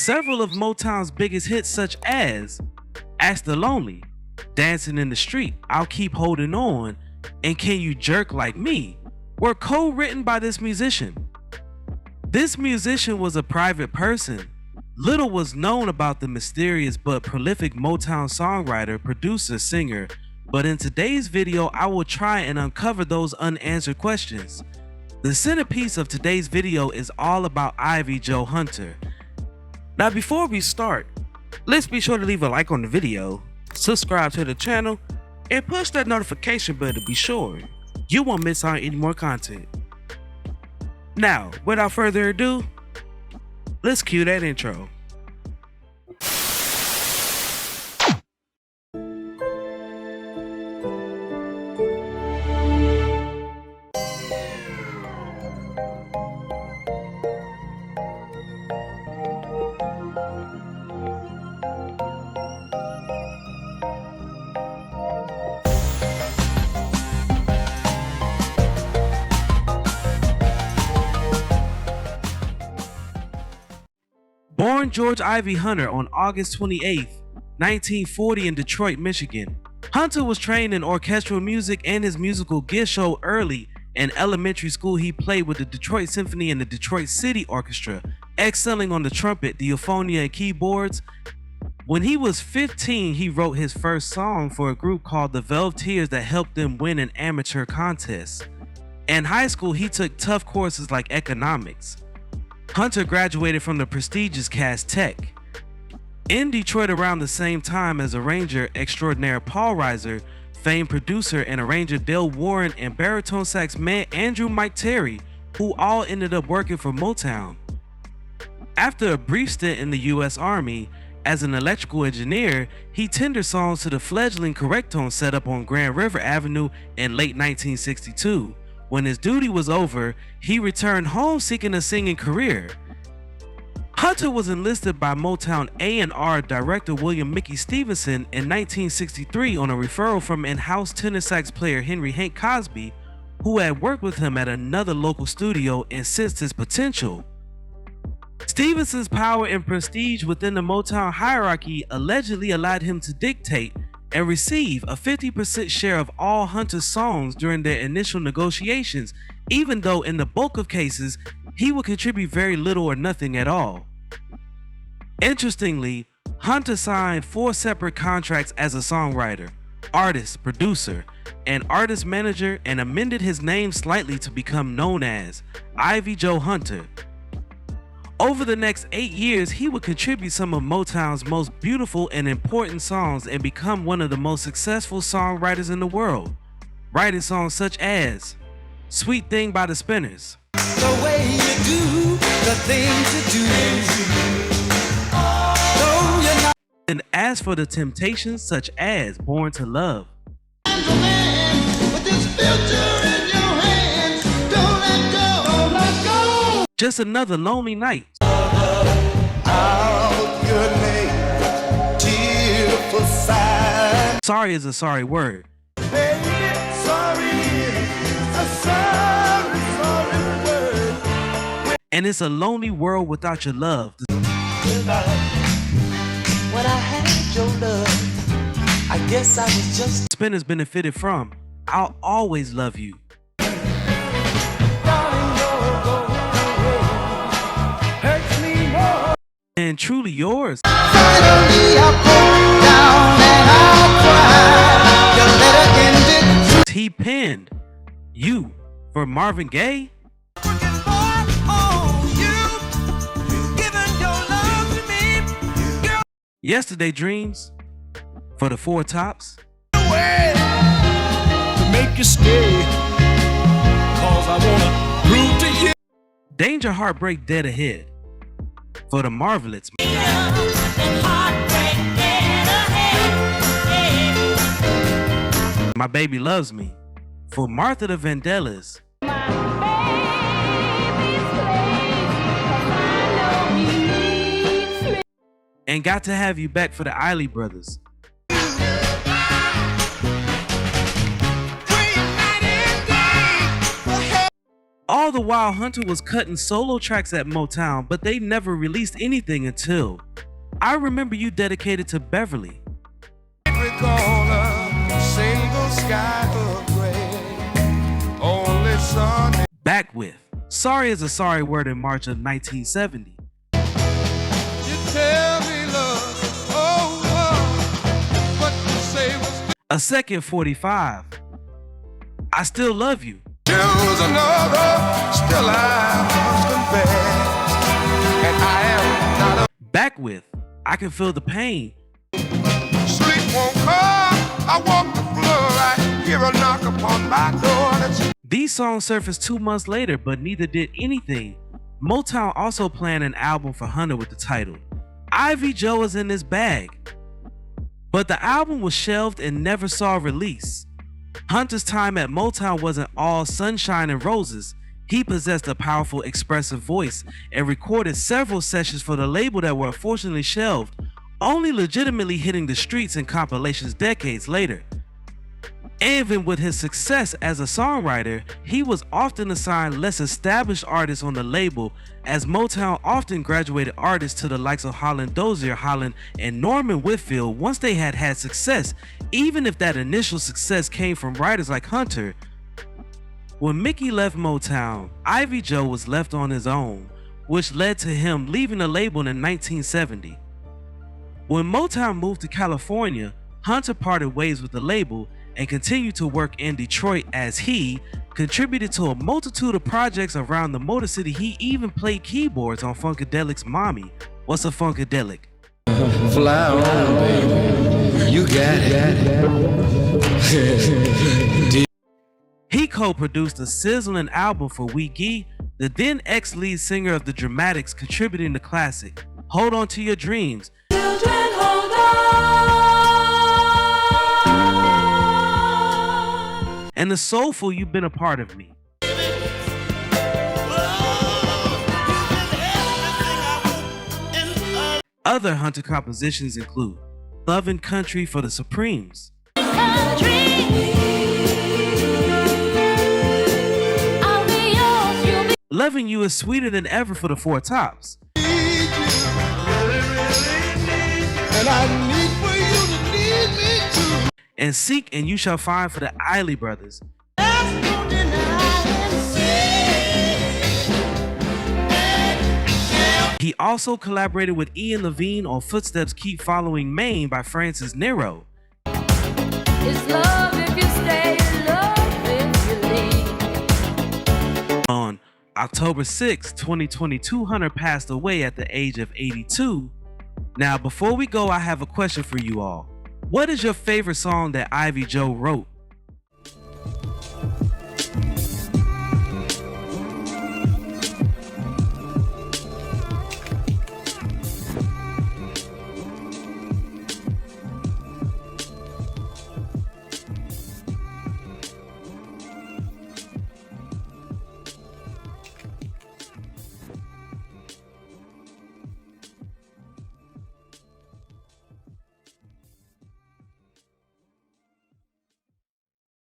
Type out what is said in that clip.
several of Motown's biggest hits such as Ask the Lonely, Dancing in the Street, I'll Keep Holding On, and Can You Jerk Like Me were co-written by this musician. This musician was a private person. Little was known about the mysterious but prolific Motown songwriter, producer, singer, but in today's video I will try and uncover those unanswered questions. The centerpiece of today's video is all about Ivy Jo Hunter. Now before we start, let's be sure to leave a like on the video, subscribe to the channel, and push that notification bell to be sure you won't miss out on any more content. Now, without further ado, let's cue that intro. Born George Ivy Hunter on August 28, 1940 in Detroit, Michigan, Hunter was trained in orchestral music and his musical gift showed early. In elementary school, he played with the Detroit Symphony and the Detroit City Orchestra, excelling on the trumpet, the euphonium, and keyboards. When he was 15, he wrote his first song for a group called the Velveteers that helped them win an amateur contest. In high school, he took tough courses like economics. Hunter graduated from the prestigious Cass Tech. In Detroit around the same time as arranger extraordinaire Paul Reiser, famed producer and arranger Dale Warren, and baritone sax man Andrew Mike Terry, who all ended up working for Motown. After a brief stint in the US Army as an electrical engineer, he tendered songs to the fledgling Correctone set up on Grand River Avenue in late 1962. When his duty was over, he returned home seeking a singing career. Hunter was enlisted by Motown A&R director William Mickey Stevenson in 1963 on a referral from in-house tenor sax player Henry Hank Cosby, who had worked with him at another local studio and sensed his potential. Stevenson's power and prestige within the Motown hierarchy allegedly allowed him to dictate and receive a 50% share of all Hunter's songs during their initial negotiations, even though in the bulk of cases, he would contribute very little or nothing at all. Interestingly, Hunter signed 4 separate contracts as a songwriter, artist, producer, and artist manager, and amended his name slightly to become known as Ivy Jo Hunter. Over the next 8 years, he would contribute some of Motown's most beautiful and important songs and become one of the most successful songwriters in the world, writing songs such as Sweet Thing by the Spinners, The way you do the things you do. No, you're not and as for the Temptations such as Born to Love, a man with this future in your hands. Don't let go, don't let go. Just Another Lonely Night, Out your name, tearful sigh. Sorry Is a Sorry Word, Baby, sorry is a sorry, sorry word. and It's a Lonely World Without Your Love. When I had your love, I guess I was just Spinners benefited from I'll Always Love You, hurts me more. and Truly Yours, Finally I broke down and I cried. Your letter ended. He penned You for Marvin Gaye, Yesterday Dreams for the Four Tops, To make you stay, 'cause I wanna prove to you. Danger Heartbreak Dead Ahead for the Marvelettes, My Baby Loves Me for Martha the Vandellas, and Got to Have You Back for the Isley Brothers. All the while, Hunter was cutting solo tracks at Motown, but they never released anything until I Remember You, dedicated to Beverly. Back with Sorry Is a Sorry Word in March of 1970. A second 45, I Still Love You. Still I must confess, and I am not a Back with I Can Feel the Pain. sleep won't come. I walk the floor, I hear a knock upon my door. These songs surfaced 2 months later, but neither did anything. Motown also planned an album for Hunter with the title Ivy Joe Is in This Bag, but the album was shelved and never saw release. Hunter's time at Motown wasn't all sunshine and roses. He possessed a powerful, expressive voice and recorded several sessions for the label that were unfortunately shelved, only legitimately hitting the streets and compilations decades later. Even with his success as a songwriter, he was often assigned less established artists on the label, as Motown often graduated artists to the likes of Holland Dozier, Holland, and Norman Whitfield once they had had success, even if that initial success came from writers like Hunter. When Mickey left Motown, Ivy Joe was left on his own, which led to him leaving the label in 1970. When Motown moved to California, Hunter parted ways with the label and continued to work in Detroit, as he contributed to a multitude of projects around the Motor City. He even played keyboards on Funkadelic's Mommy. What's a Funkadelic? Fly on, baby. You got it. He co-produced a sizzling album for Wee, the then ex-lead singer of the Dramatics, contributing the classic Hold On To Your Dreams. Children, hold on. And the soulful You've Been a Part of Me. Other Hunter compositions include Lovin' Country for the Supremes, Loving You Is Sweeter Than Ever for the Four Tops, and I need for you to need me too. and Seek and You Shall Find for the Isley Brothers. He also collaborated with Ian Levine on Footsteps Keep Following Maine by Francis Nero. It's love if you stay, love if you leave. On October 6, 2022, Hunter passed away at the age of 82. Now, before we go, I have a question for you all. What is your favorite song that Ivy Joe wrote?